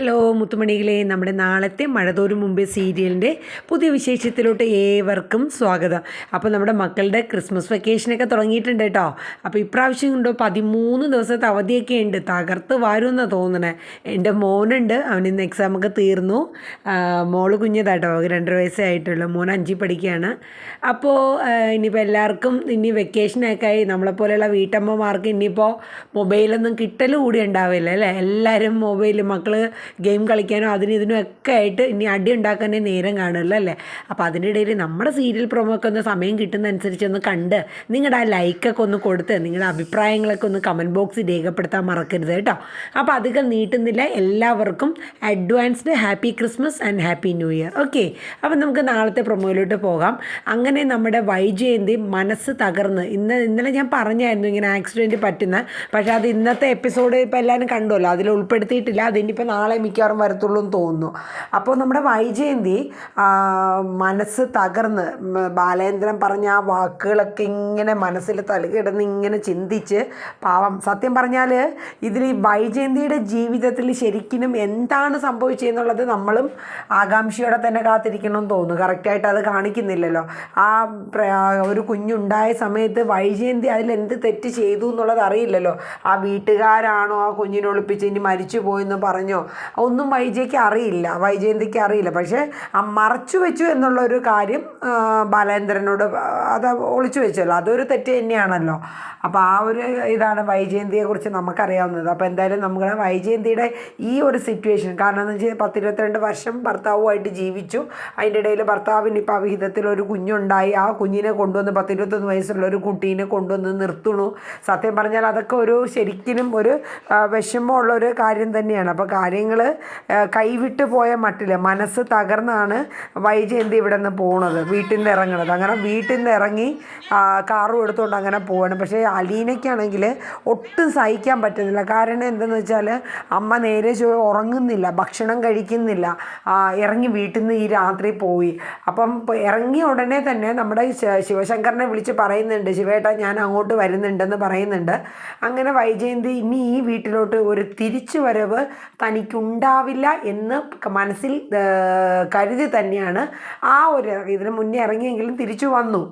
Hello മുത്തുമണികളെ, നമ്മുടെ നാളത്തെ മഴതോരും മുമ്പേ സീരിയലിൻ്റെ പുതിയ വിശേഷത്തിലോട്ട് ഏവർക്കും സ്വാഗതം. അപ്പോൾ നമ്മുടെ മക്കളുടെ ക്രിസ്മസ് വെക്കേഷനൊക്കെ തുടങ്ങിയിട്ടുണ്ട് കേട്ടോ. അപ്പോൾ ഇപ്രാവശ്യം ഉണ്ടോ 13 ദിവസത്തെ അവധിയൊക്കെ ഉണ്ട്. തകർത്ത് വാരുമെന്നാണ് തോന്നണേ. എൻ്റെ മോനുണ്ട്, അവനിന്ന് എക്സാമൊക്കെ തീർന്നു. മോള് കുഞ്ഞതാട്ടോ, 2.5 വയസ്സേ ആയിട്ടുള്ളൂ. മോൻ 5 പഠിക്കുകയാണ്. അപ്പോൾ ഇനിയിപ്പോൾ എല്ലാവർക്കും ഇനി വെക്കേഷനൊക്കെ ആയി. നമ്മളെപ്പോലെയുള്ള വീട്ടമ്മമാർക്ക് ഇനിയിപ്പോൾ മൊബൈലൊന്നും കിട്ടൽ കൂടി ഉണ്ടാവില്ല അല്ലേ. എല്ലാവരും മൊബൈൽ, മക്കൾ ഗെയിം കളിക്കാനോ അതിനും ഇതിനും ഒക്കെ ആയിട്ട് ഇനി അടി ഉണ്ടാക്കാനേ നേരം കാണുമല്ലോ അല്ലേ. അപ്പോൾ അതിനിടയിൽ നമ്മുടെ സീരിയൽ പ്രൊമോക്ക് ഒന്ന് സമയം കിട്ടുന്നതനുസരിച്ച് ഒന്ന് കണ്ട് നിങ്ങളുടെ ആ ലൈക്കൊക്കെ ഒന്ന് കൊടുത്ത് നിങ്ങളുടെ അഭിപ്രായങ്ങളൊക്കെ ഒന്ന് കമൻറ്റ് ബോക്സിൽ രേഖപ്പെടുത്താൻ മറക്കരുത് കേട്ടോ. അപ്പോൾ അധികം നീട്ടുന്നില്ല. എല്ലാവർക്കും advanced happy Christmas and happy new year. Okay, അപ്പോൾ നമുക്ക് നാളത്തെ പ്രൊമോയിലോട്ട് പോകാം. അങ്ങനെ നമ്മുടെ വൈജയന്തി മനസ്സ് തകർന്ന് ഇന്നലെ ഞാൻ പറഞ്ഞായിരുന്നു ഇങ്ങനെ ആക്സിഡൻറ്റ് പറ്റുന്ന, പക്ഷേ അത് ഇന്നത്തെ എപ്പിസോഡ് ഇപ്പോൾ എല്ലാവരും കണ്ടുമല്ലോ, അതിൽ ഉൾപ്പെടുത്തിയിട്ടില്ല. അതിനിപ്പോൾ നാളെ മിക്കവാറും വരത്തുള്ളൂ എന്ന് തോന്നുന്നു. അപ്പോൾ നമ്മുടെ വൈജയന്തി മനസ്സ് തകർന്ന് ബാലേന്ദ്രൻ പറഞ്ഞ ആ വാക്കുകളൊക്കെ ഇങ്ങനെ മനസ്സിൽ തലകിടന്ന് ഇങ്ങനെ ചിന്തിച്ച് പാവം. സത്യം പറഞ്ഞാൽ ഇതിൽ ഈ വൈജയന്തിയുടെ ജീവിതത്തിൽ ശരിക്കും എന്താണ് സംഭവിച്ചതെന്നുള്ളത് നമ്മളും ആകാംക്ഷയോടെ തന്നെ കാത്തിരിക്കണമെന്ന് തോന്നുന്നു. കറക്റ്റായിട്ട് അത് കാണിക്കുന്നില്ലല്ലോ. ആ ഒരു കുഞ്ഞുണ്ടായ സമയത്ത് വൈജയന്തി അതിലെന്ത് തെറ്റ് ചെയ്തു എന്നുള്ളത് അറിയില്ലല്ലോ. ആ വീട്ടുകാരാണോ ആ കുഞ്ഞിനെ ഒളിപ്പിച്ച് ഇനി മരിച്ചു പോയെന്ന് പറഞ്ഞോ ഒന്നും വൈജയന്തിക്ക് അറിയില്ല. പക്ഷേ മറച്ചു വെച്ചു എന്നുള്ളൊരു കാര്യം ബാലേന്ദ്രനോട് അത് ഒളിച്ചു വെച്ചല്ലോ, അതൊരു തെറ്റ് തന്നെയാണല്ലോ. അപ്പോൾ ആ ഒരു ഇതാണ് വൈജയന്തിയെക്കുറിച്ച് നമുക്കറിയാവുന്നത്. അപ്പോൾ എന്തായാലും നമ്മുടെ വൈജയന്തിയുടെ ഈ ഒരു സിറ്റുവേഷൻ, കാരണം എന്ന് വെച്ചാൽ 10-22 വർഷം ഭർത്താവുമായിട്ട് ജീവിച്ചു. അതിൻ്റെ ഇടയിൽ ഭർത്താവിന് ഇപ്പോൾ അവിഹിതത്തിൽ ഒരു കുഞ്ഞുണ്ടായി. ആ കുഞ്ഞിനെ കൊണ്ടുവന്ന് 10-21 വയസ്സുള്ള ഒരു കുട്ടീനെ കൊണ്ടുവന്ന് നിർത്തുന്നു. സത്യം പറഞ്ഞാൽ അതൊക്കെ ഒരു ശരിക്കും ഒരു വിഷമമുള്ളൊരു കാര്യം തന്നെയാണ്. അപ്പോൾ കാര്യങ്ങൾ കൈവിട്ട് പോയ മട്ടിൽ മനസ്സ് തകർന്നാണ് വൈജയന്തി ഇവിടെ നിന്ന് പോകുന്നത്, വീട്ടിൽ നിന്ന് ഇറങ്ങുന്നത്. അങ്ങനെ വീട്ടിൽ നിന്ന് ഇറങ്ങി കാറും എടുത്തുകൊണ്ട് അങ്ങനെ പോവാണ്. പക്ഷേ അലീനയ്ക്കാണെങ്കിൽ ഒട്ടും സഹിക്കാൻ പറ്റുന്നില്ല. കാരണം എന്തെന്ന് വെച്ചാൽ അമ്മ നേരെ ഉറങ്ങുന്നില്ല, ഭക്ഷണം കഴിക്കുന്നില്ല. ഇറങ്ങി വീട്ടിൽ നിന്ന് ഈ രാത്രി പോയി. അപ്പം ഇറങ്ങിയ ഉടനെ തന്നെ നമ്മുടെ ശിവശങ്കറിനെ വിളിച്ച് പറയുന്നുണ്ട്, ശിവേട്ടാ ഞാൻ അങ്ങോട്ട് വരുന്നുണ്ടെന്ന് പറയുന്നുണ്ട്. അങ്ങനെ വൈജയന്തി ഇനി ഈ വീട്ടിലോട്ട് ഒരു തിരിച്ചു വരവ് തനിക്കുണ്ടാവില്ല എന്ന് മനസ്സിൽ കരുതി തന്നെയാണ് ഇതിന് മുന്നേ ഇറങ്ങിയെങ്കിലും തിരിച്ചു വന്നു.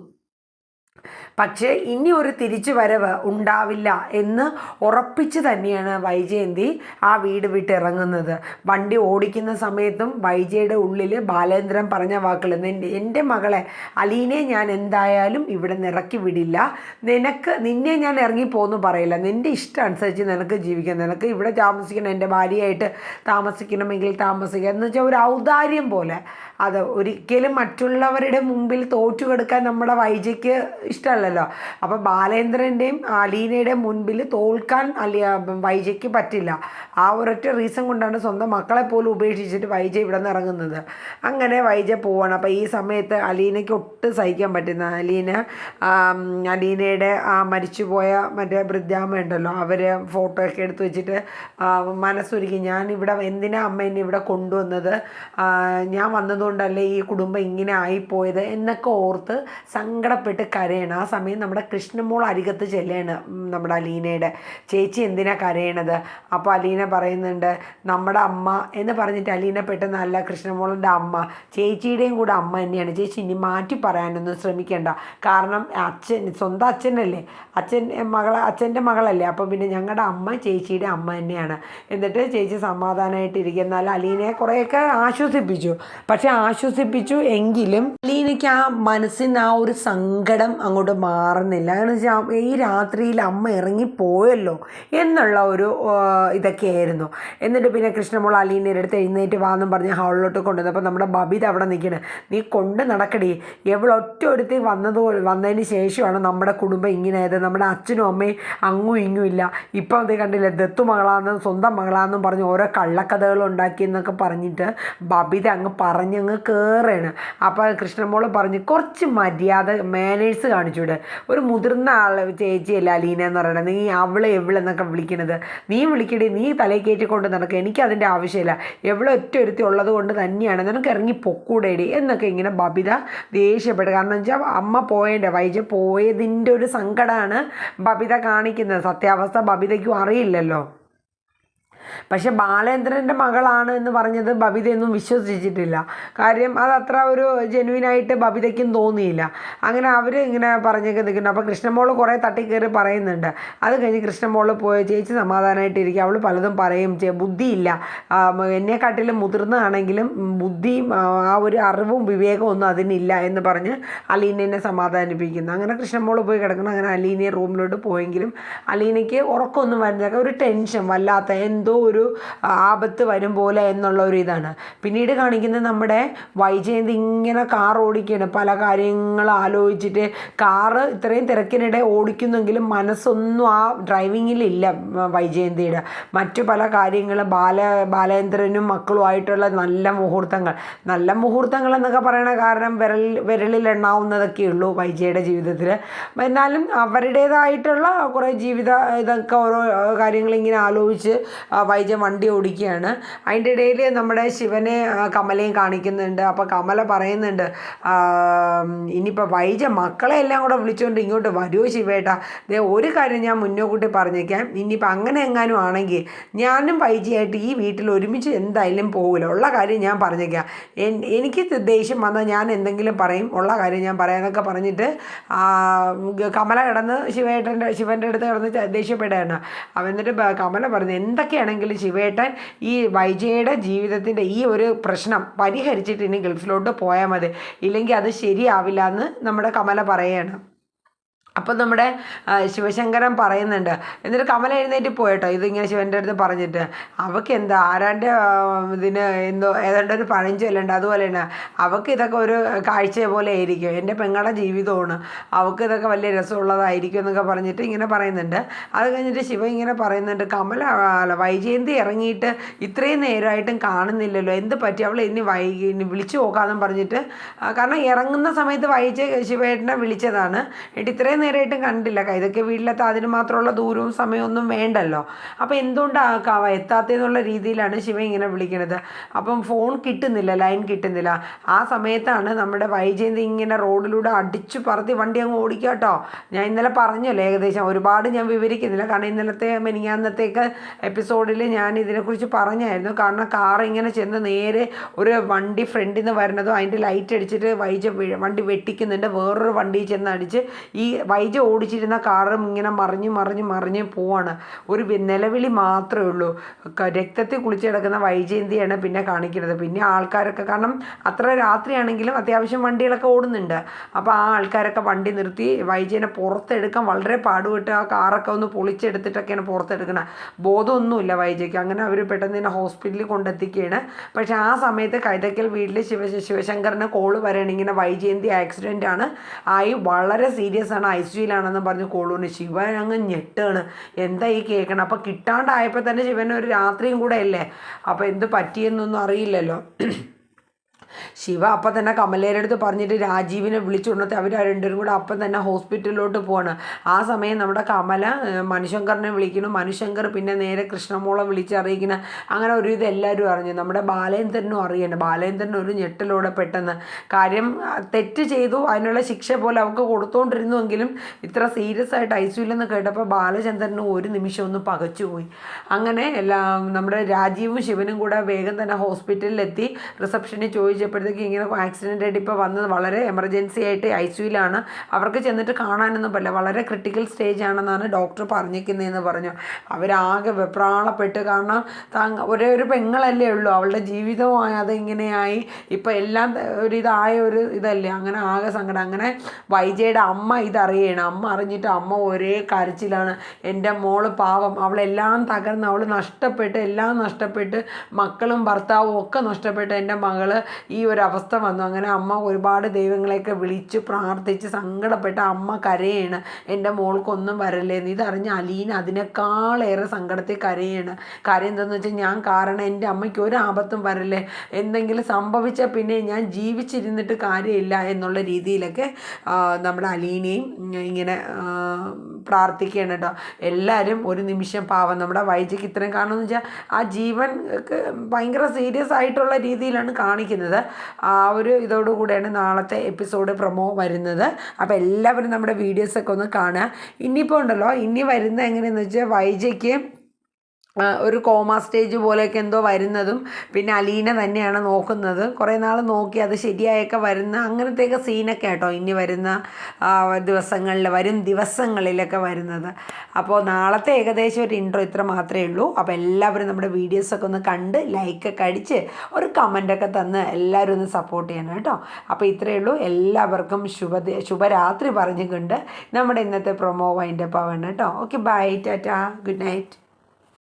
പക്ഷേ ഇനി ഒരു തിരിച്ചു വരവ് ഉണ്ടാവില്ല എന്ന് ഉറപ്പിച്ച് തന്നെയാണ് വൈജയന്തി ആ വീട് വിട്ട് ഇറങ്ങുന്നത്. വണ്ടി ഓടിക്കുന്ന സമയത്തും വൈജയുടെ ഉള്ളിൽ ബാലേന്ദ്രൻ പറഞ്ഞ വാക്കുകൾ, എൻ്റെ മകളെ അലീനെ ഞാൻ എന്തായാലും ഇവിടെ നിന്ന് ഇറക്കി വിടില്ല, നിന്നെ ഞാൻ ഇറങ്ങിപ്പോന്ന് പറയില്ല, നിൻ്റെ ഇഷ്ടം അനുസരിച്ച് നിനക്ക് ജീവിക്കാം, നിനക്ക് ഇവിടെ താമസിക്കണം, എൻ്റെ ഭാര്യയായിട്ട് താമസിക്കണമെങ്കിൽ താമസിക്കുക എന്ന് വെച്ചാൽ ഒരു ഔദാര്യം പോലെ. അത് ഒരിക്കലും മറ്റുള്ളവരുടെ മുമ്പിൽ തോറ്റുകൊടുക്കാൻ നമ്മുടെ വൈജയ്ക്ക് ഇഷ്ടമല്ലല്ലോ. അപ്പോൾ ബാലേന്ദ്രൻ്റെയും അലീനയുടെയും മുൻപിൽ തോൽക്കാൻ വൈജയ്ക്ക് പറ്റില്ല. ആ ഒരൊറ്റ റീസൺ കൊണ്ടാണ് സ്വന്തം മക്കളെ പോലും ഉപേക്ഷിച്ചിട്ട് വൈജ ഇവിടെ നിന്ന് ഇറങ്ങുന്നത്. അങ്ങനെ വൈജ പോവാണ്. അപ്പോൾ ഈ സമയത്ത് അലീനയ്ക്ക് ഒട്ടും സഹിക്കാൻ പറ്റുന്ന, അലീനയുടെ ആ മരിച്ചുപോയ മറ്റേ വൃദ്ധാമ്മ ഉണ്ടല്ലോ, അവർ ഫോട്ടോ ഒക്കെ എടുത്ത് വെച്ചിട്ട് മനസ്സൊരുക്കി, ഞാൻ ഇവിടെ എന്തിനാ അമ്മ എന്നെ ഇവിടെ കൊണ്ടുവന്നത്, ഞാൻ വന്നതുകൊണ്ടല്ലേ ഈ കുടുംബം ഇങ്ങനെ ആയിപ്പോയത് എന്നൊക്കെ ഓർത്ത് സങ്കടപ്പെട്ട് കരയണം. ആ സമയം നമ്മുടെ കൃഷ്ണമോൾ അരികത്ത് ചെല്ലാണ് നമ്മുടെ അലീനയുടെ. ചേച്ചി എന്തിനാ കരയണത്? അപ്പോൾ അലീന പറയുന്നുണ്ട് നമ്മുടെ അമ്മ എന്ന് പറഞ്ഞിട്ട്. അലീന പെട്ടെന്ന് അല്ല, കൃഷ്ണമോളുടെ അമ്മ ചേച്ചിയുടെയും കൂടെ അമ്മ തന്നെയാണ്. ചേച്ചി ഇനി മാറ്റി പറയാനൊന്നും ശ്രമിക്കേണ്ട, കാരണം സ്വന്തം അച്ഛനല്ലേ, അച്ഛൻ്റെ മകളല്ലേ, അപ്പോൾ പിന്നെ ഞങ്ങളുടെ അമ്മ ചേച്ചിയുടെ അമ്മ തന്നെയാണ്. എന്നിട്ട് ചേച്ചി സമാധാനമായിട്ടിരിക്കുക. എന്നാൽ അലീനയെ കുറേയൊക്കെ ആശ്വസിപ്പിച്ചു. പക്ഷെ ആശ്വസിപ്പിച്ചു എങ്കിലും അലീനയ്ക്ക് ആ മനസ്സിന് ആ ഒരു സങ്കടം അങ്ങോട്ട് മാറുന്നില്ല. എന്ന് വെച്ചാൽ ഈ രാത്രിയിൽ അമ്മ ഇറങ്ങിപ്പോയല്ലോ എന്നുള്ള ഒരു ഇതൊക്കെയായിരുന്നു. എന്നിട്ട് പിന്നെ കൃഷ്ണമോൾ അലീനയുടെ അടുത്ത് എഴുന്നേറ്റ് വാന്നും പറഞ്ഞ് ഹാളിലോട്ട് കൊണ്ടുവന്നു. അപ്പോൾ നമ്മുടെ ബബിത അവിടെ നിൽക്കണേ, നീ കൊണ്ട് നടക്കടി, ഒറ്റ ഒരുത്തി വന്നതിന് ശേഷമാണ് നമ്മുടെ കുടുംബം ഇങ്ങനെയായത്, നമ്മുടെ അച്ഛനും അമ്മയും അങ്ങും ഇങ്ങും ഇല്ല, ഇപ്പം അത് കണ്ടില്ല, ദത്തുമകളാണെന്നും സ്വന്തം മകളാണെന്നും പറഞ്ഞ് ഓരോ കള്ളക്കഥകൾ ഉണ്ടാക്കിയെന്നൊക്കെ പറഞ്ഞിട്ട് ബബിത അങ്ങ് പറഞ്ഞങ്ങ് കയറാണ്. അപ്പോൾ കൃഷ്ണമോൾ പറഞ്ഞ് കുറച്ച് മര്യാദ മാനേഴ്സ് കാണിച്ചൂടെ, ഒരു മുതിർന്ന ആളെ ചേച്ചിയല്ല അലീന എന്ന് പറയണത്, നീ അവളെ എവളെന്നൊക്കെ വിളിക്കണത്, നീ വിളിക്കടി, നീ തലയിൽ കയറ്റിക്കൊണ്ട് നടക്കുക, എനിക്കതിൻ്റെ ആവശ്യമില്ല, എവളെ ഒറ്റ ഒരുത്തി ഉള്ളത് കൊണ്ട് തന്നെയാണ്, നിനക്ക് ഇറങ്ങി പൊക്കൂടേടി എന്നൊക്കെ ഇങ്ങനെ ബബിത ദേഷ്യപ്പെട്ടു. കാരണം എന്ന് വെച്ചാൽ അമ്മ വൈജ പോയതിൻ്റെ ഒരു സങ്കടമാണ് ബബിത കാണിക്കുന്നത്. സത്യാവസ്ഥ ബബിതയ്ക്കും അറിയില്ലല്ലോ. പക്ഷെ ബാലേന്ദ്രൻ്റെ മകളാണ് എന്ന് പറഞ്ഞത് ബബിതയൊന്നും വിശ്വസിച്ചിട്ടില്ല. കാര്യം അതത്ര ഒരു ജെനുവിനായിട്ട് ബബിതയ്ക്കും തോന്നിയില്ല. അങ്ങനെ അവർ ഇങ്ങനെ പറഞ്ഞൊക്കെ നിൽക്കുന്നു. അപ്പോൾ കൃഷ്ണമോൾ കുറേ തട്ടിക്കയറി പറയുന്നുണ്ട്. അത് കഴിഞ്ഞ് കൃഷ്ണമോൾ പോയി ചേച്ചി സമാധാനമായിട്ടിരിക്കുക, അവൾ പലതും പറയും, ബുദ്ധിയില്ല, എന്നെക്കാട്ടിലും മുതിർന്നതാണെങ്കിലും ബുദ്ധിയും ആ ഒരു അറിവും വിവേകവും ഒന്നും അതിനില്ല എന്ന് പറഞ്ഞ് അലീനയെ സമാധാനിപ്പിക്കുന്നു. അങ്ങനെ കൃഷ്ണമോൾ പോയി കിടക്കണം. അങ്ങനെ അലീനയെ റൂമിലോട്ട് പോയെങ്കിലും അലീനയ്ക്ക് ഉറക്കമൊന്നും വരുന്നില്ല. ഒരു ടെൻഷൻ, വല്ലാത്ത എന്തോ ഒരു ആപത്ത് വരും പോലെ എന്നുള്ള ഒരു ഇതാണ്. പിന്നീട് കാണിക്കുന്നത് നമ്മുടെ വൈജയന്തി ഇങ്ങനെ കാർ ഓടിക്കുകയാണ്, പല കാര്യങ്ങൾ ആലോചിച്ചിട്ട്. കാറ് ഇത്രയും തിരക്കിനിടെ ഓടിക്കുന്നെങ്കിലും മനസ്സൊന്നും ആ ഡ്രൈവിങ്ങിലില്ല വൈജയന്തിയുടെ. മറ്റു പല കാര്യങ്ങൾ ബാലേന്ദ്രനും മക്കളുമായിട്ടുള്ള നല്ല മുഹൂർത്തങ്ങൾ എന്നൊക്കെ പറയണ കാരണം വിരലിൽ എണ്ണാവുന്നതൊക്കെ ഉള്ളൂ വൈജയുടെ ജീവിതത്തിൽ. എന്നാലും അവരുടേതായിട്ടുള്ള കുറേ ജീവിത ഇതൊക്കെ ഓരോ കാര്യങ്ങൾ ഇങ്ങനെ ആലോചിച്ച് വൈജ വണ്ടി ഓടിക്കുകയാണ്. അതിൻ്റെ ഇടയിൽ നമ്മുടെ ശിവനെ കമലയും കാണിക്കുന്നുണ്ട്. അപ്പോൾ കമല പറയുന്നുണ്ട്, ഇനിയിപ്പോൾ വൈജ മക്കളെ എല്ലാം കൂടെ വിളിച്ചുകൊണ്ട് ഇങ്ങോട്ട് വരുമോ ശിവേട്ടാ? ഒരു കാര്യം ഞാൻ മുന്നോക്കൂട്ടി പറഞ്ഞേക്കാം, ഇനിയിപ്പോൾ അങ്ങനെ എങ്ങാനും ആണെങ്കിൽ ഞാനും വൈജയായിട്ട് ഈ വീട്ടിൽ ഒരുമിച്ച് എന്തായാലും പോകില്ല. ഉള്ള കാര്യം ഞാൻ പറഞ്ഞേക്കാം. എനിക്ക് ദേഷ്യം വന്നാൽ ഞാൻ എന്തെങ്കിലും പറയും, ഉള്ള കാര്യം ഞാൻ പറയാമെന്നൊക്കെ പറഞ്ഞിട്ട് കമല കിടന്ന് ശിവൻ്റെ അടുത്ത് കിടന്ന് ദേഷ്യപ്പെടുകയാണ്. എന്നിട്ട് കമല പറഞ്ഞു, എന്തൊക്കെയാണെങ്കിലും ശിവേട്ടൻ ഈ വൈജയുടെ ജീവിതത്തിൻ്റെ ഈ ഒരു പ്രശ്നം പരിഹരിച്ചിട്ട് ഇനി ഗൾഫിലോട്ട് പോയാൽ മതി, ഇല്ലെങ്കിൽ അത് ശരിയാവില്ല എന്ന് നമ്മുടെ കമല പറയുകയാണ്. അപ്പോൾ നമ്മുടെ ശിവശങ്കരൻ പറയുന്നുണ്ട്. എന്നിട്ട് കമല എഴുന്നേറ്റ് പോയിട്ടോ ഇതിങ്ങനെ ശിവൻ്റെ അടുത്ത് പറഞ്ഞിട്ട്. അവൾക്ക് എന്താ ആരാൻ്റെ ഇതിന് എന്തോ ഏതാണ്ട് ഒരു പഴഞ്ചൊല്ലുണ്ട്, അതുപോലെ തന്നെ അവൾക്ക് ഇതൊക്കെ ഒരു കാഴ്ച പോലെ ആയിരിക്കും, എൻ്റെ പെങ്ങളുടെ ജീവിതമാണ്, അവൾക്ക് ഇതൊക്കെ വലിയ രസമുള്ളതായിരിക്കും എന്നൊക്കെ പറഞ്ഞിട്ട് ഇങ്ങനെ പറയുന്നുണ്ട്. അത് കഴിഞ്ഞിട്ട് ശിവ ഇങ്ങനെ പറയുന്നുണ്ട്, കമല വൈജയന്തി ഇറങ്ങിയിട്ട് ഇത്രയും നേരമായിട്ടും കാണുന്നില്ലല്ലോ, എന്ത് പറ്റി, അവൾ ഇനി വിളിച്ചു നോക്കാമെന്നും പറഞ്ഞിട്ട്. കാരണം ഇറങ്ങുന്ന സമയത്ത് ശിവേട്ടനെ വിളിച്ചതാണ്, എന്നിട്ട് ഇത്രയും നേരമായിട്ടും കണ്ടില്ല. ഇതൊക്കെ വീട്ടിലെത്താൻ അതിന് മാത്രമുള്ള ദൂരവും സമയമൊന്നും വേണ്ടല്ലോ. അപ്പോൾ എന്തുകൊണ്ടാണ് എത്താത്തെന്നുള്ള രീതിയിലാണ് ശിവ ഇങ്ങനെ വിളിക്കുന്നത്. അപ്പം ഫോൺ കിട്ടുന്നില്ല, ലൈൻ കിട്ടുന്നില്ല. ആ സമയത്താണ് നമ്മുടെ വൈജയന്തി ഇങ്ങനെ റോഡിലൂടെ അടിച്ചു പറത്തി വണ്ടി അങ്ങ് ഓടിക്കുക കേട്ടോ. ഞാൻ ഇന്നലെ പറഞ്ഞല്ലോ, ഏകദേശം ഒരുപാട് ഞാൻ വിവരിക്കുന്നില്ല, കാരണം ഇന്നലത്തെ മിനിങ്ങാന്നത്തേക്ക് എപ്പിസോഡിൽ ഞാൻ ഇതിനെക്കുറിച്ച് പറഞ്ഞായിരുന്നു. കാരണം കാർ ഇങ്ങനെ ചെന്ന് നേരെ ഒരു വണ്ടി ഫ്രണ്ടിൽ നിന്ന് വരുന്നതും അതിൻ്റെ ലൈറ്റ് അടിച്ചിട്ട് വണ്ടി വെട്ടിക്കുന്നുണ്ട്, വേറൊരു വണ്ടി ചെന്ന് അടിച്ച് ഈ വൈജ ഓടിച്ചിരുന്ന കാറും ഇങ്ങനെ മറിഞ്ഞ് പോവാണ്. ഒരു നിലവിളി മാത്രമേ ഉള്ളൂ. രക്തത്തിൽ കുളിച്ച് കിടക്കുന്ന വൈജയന്തിയാണ് പിന്നെ കാണിക്കുന്നത്. പിന്നെ ആൾക്കാരൊക്കെ, കാരണം അത്ര രാത്രിയാണെങ്കിലും അത്യാവശ്യം വണ്ടികളൊക്കെ ഓടുന്നുണ്ട്. അപ്പോൾ ആ ആൾക്കാരൊക്കെ വണ്ടി നിർത്തി വൈജയനെ പുറത്തെടുക്കാൻ വളരെ പാടുപെട്ട് ആ കാറൊക്കെ ഒന്ന് പൊളിച്ചെടുത്തിട്ടൊക്കെയാണ് പുറത്തെടുക്കുന്നത്. ബോധമൊന്നുമില്ല വൈജയ്ക്ക്. അങ്ങനെ അവർ പെട്ടെന്ന് തന്നെ ഹോസ്പിറ്റലിൽ കൊണ്ടെത്തിക്കുകയാണ്. പക്ഷേ ആ സമയത്ത് കൈതക്കൽ വീട്ടിൽ ശിവശങ്കറിന് കോള് വരികയാണ്, ഇങ്ങനെ വൈജയന്തി ആക്സിഡൻ്റ് ആണ് ആയി, വളരെ സീരിയസ് ആണ്, ഐസിയുലാണെന്ന് പറഞ്ഞ് കോളൂന്. ശിവൻ അങ്ങ് ഞെട്ടാണ്, എന്താ ഈ കേൾക്കണം. അപ്പോൾ കിട്ടാണ്ടായപ്പോൾ തന്നെ ശിവൻ ഒരു രാത്രിയും കൂടെ അല്ലേ, അപ്പോൾ എന്ത് പറ്റിയെന്നൊന്നും അറിയില്ലല്ലോ. ശിവ അപ്പം തന്നെ കമലയുടെ അടുത്ത് പറഞ്ഞിട്ട് രാജീവിനെ വിളിച്ചുകൊണ്ടിട്ട് അവർ രണ്ടുപേരും കൂടെ അപ്പം തന്നെ ഹോസ്പിറ്റലിലോട്ട് പോവാണ്. ആ സമയം നമ്മുടെ കമല മനുശങ്കറിനെ വിളിക്കണം, മനുശങ്കർ പിന്നെ നേരെ കൃഷ്ണമോളെ വിളിച്ചറിയിക്കണം. അങ്ങനെ ഒരു ഇത് എല്ലാവരും അറിഞ്ഞു. നമ്മുടെ ബാലേന്ദ്രനും അറിയണം. ബാലേന്ദ്രൻ ഒരു ഞെട്ടലോടെ പെട്ടെന്ന്, കാര്യം തെറ്റ് ചെയ്തു, അതിനുള്ള ശിക്ഷ പോലെ അവൾക്ക് കൊടുത്തുകൊണ്ടിരുന്നുവെങ്കിലും ഇത്ര സീരിയസ് ആയിട്ട് ഐസിയുലെന്ന് കേട്ടപ്പോൾ ബാലചന്ദ്രനും ഒരു നിമിഷം ഒന്ന് പകച്ചുപോയി. അങ്ങനെ നമ്മുടെ രാജീവും ശിവനും കൂടെ വേഗം തന്നെ ഹോസ്പിറ്റലിലെത്തി. റിസപ്ഷനിൽ ചോദിച്ചപ്പോഴത്തേക്ക് ഇങ്ങനെ ആക്സിഡൻ്റ് ആയിട്ട് ഇപ്പോൾ വന്നത് വളരെ എമർജൻസി ആയിട്ട് ഐസിയുലാണ്, അവർക്ക് ചെന്നിട്ട് കാണാനൊന്നും പറ്റില്ല, വളരെ ക്രിട്ടിക്കൽ സ്റ്റേജ് ആണെന്നാണ് ഡോക്ടർ പറഞ്ഞിരിക്കുന്നതെന്ന് പറഞ്ഞു. അവരാകെ വെപ്രാളപ്പെട്ട്, കാരണം ഒരേ ഒരു പെങ്ങളല്ലേ ഉള്ളൂ, അവളുടെ ജീവിതമായി അതെങ്ങനെയായി, ഇപ്പോൾ എല്ലാം ഒരു ഇതല്ലേ, അങ്ങനെ ആകെ സങ്കടം. അങ്ങനെ വൈജയുടെ അമ്മ ഇതറിയണം. അമ്മ അറിഞ്ഞിട്ട് അമ്മ ഒരേ കരച്ചിലാണ്. എൻ്റെ മോള് പാവം, അവളെല്ലാം തകർന്ന്, അവൾ എല്ലാം നഷ്ടപ്പെട്ട്, മക്കളും ഭർത്താവും ഒക്കെ നഷ്ടപ്പെട്ട് എൻ്റെ മകള് ഈ ഒരു അവസ്ഥ വന്നു. അങ്ങനെ അമ്മ ഒരുപാട് ദൈവങ്ങളെയൊക്കെ വിളിച്ച് പ്രാർത്ഥിച്ച് സങ്കടപ്പെട്ട് അമ്മ കരയാണ്, എൻ്റെ മോൾക്കൊന്നും വരല്ലേന്ന്. ഇതറിഞ്ഞ് അലീന അതിനേക്കാളേറെ സങ്കടത്തിൽ കരയാണ്. കാര്യം എന്താണെന്ന് വെച്ചാൽ, ഞാൻ കാരണം എൻ്റെ അമ്മയ്ക്ക് ഒരു ആപത്തും വരല്ലേ, എന്തെങ്കിലും സംഭവിച്ചാൽ പിന്നെ ഞാൻ ജീവിച്ചിരുന്നിട്ട് കാര്യമില്ല എന്നുള്ള രീതിയിലൊക്കെ നമ്മുടെ അലീനയും ഇങ്ങനെ പ്രാർത്ഥിക്കുകയാണ് കേട്ടോ. എല്ലാവരും ഒരു നിമിഷം പാവം നമ്മുടെ വൈജയ്ക്ക് ഇത്രയും കാണുമെന്ന് വെച്ചാൽ ആ ജീവൻ ഭയങ്കര സീരിയസ് ആയിട്ടുള്ള രീതിയിലാണ് കാണിക്കുന്നത്. ആ ഒരു ഇതോടുകൂടിയാണ് നാളത്തെ എപ്പിസോഡ് പ്രൊമോ വരുന്നത്. അപ്പോൾ എല്ലാവരും നമ്മുടെ വീഡിയോസൊക്കെ ഒന്ന് കാണുക. ഇനിയിപ്പോൾ ഉണ്ടല്ലോ, ഇനി വരുന്നത് എങ്ങനെയാണെന്ന് വെച്ചാൽ വൈജയ്ക്ക് ഒരു കോമ സ്റ്റേജ് പോലെയൊക്കെ എന്തോ വരുന്നതും പിന്നെ അലീന തന്നെയാണ് നോക്കുന്നത്. കുറേ നാൾ നോക്കി അത് ശരിയായൊക്കെ വരുന്ന അങ്ങനത്തെയൊക്കെ സീനൊക്കെ കേട്ടോ ഇനി വരുന്ന വരും ദിവസങ്ങളിലൊക്കെ വരുന്നത്. അപ്പോൾ നാളത്തെ ഏകദേശം ഒരു ഇൻട്രോ ഇത്ര മാത്രമേ ഉള്ളൂ. അപ്പോൾ എല്ലാവരും നമ്മുടെ വീഡിയോസൊക്കെ ഒന്ന് കണ്ട് ലൈക്കൊക്കെ അടിച്ച് ഒരു കമൻറ്റൊക്കെ തന്ന് എല്ലാവരും ഒന്ന് സപ്പോർട്ട് ചെയ്യണം കേട്ടോ. അപ്പോൾ ഇത്രയേ ഉള്ളൂ. എല്ലാവർക്കും ശുഭരാത്രി പറഞ്ഞുകൊണ്ട് നമ്മുടെ ഇന്നത്തെ പ്രൊമോ വൈൻഡപ്പ് ആവണം കേട്ടോ. Okay, bye, tata, good night.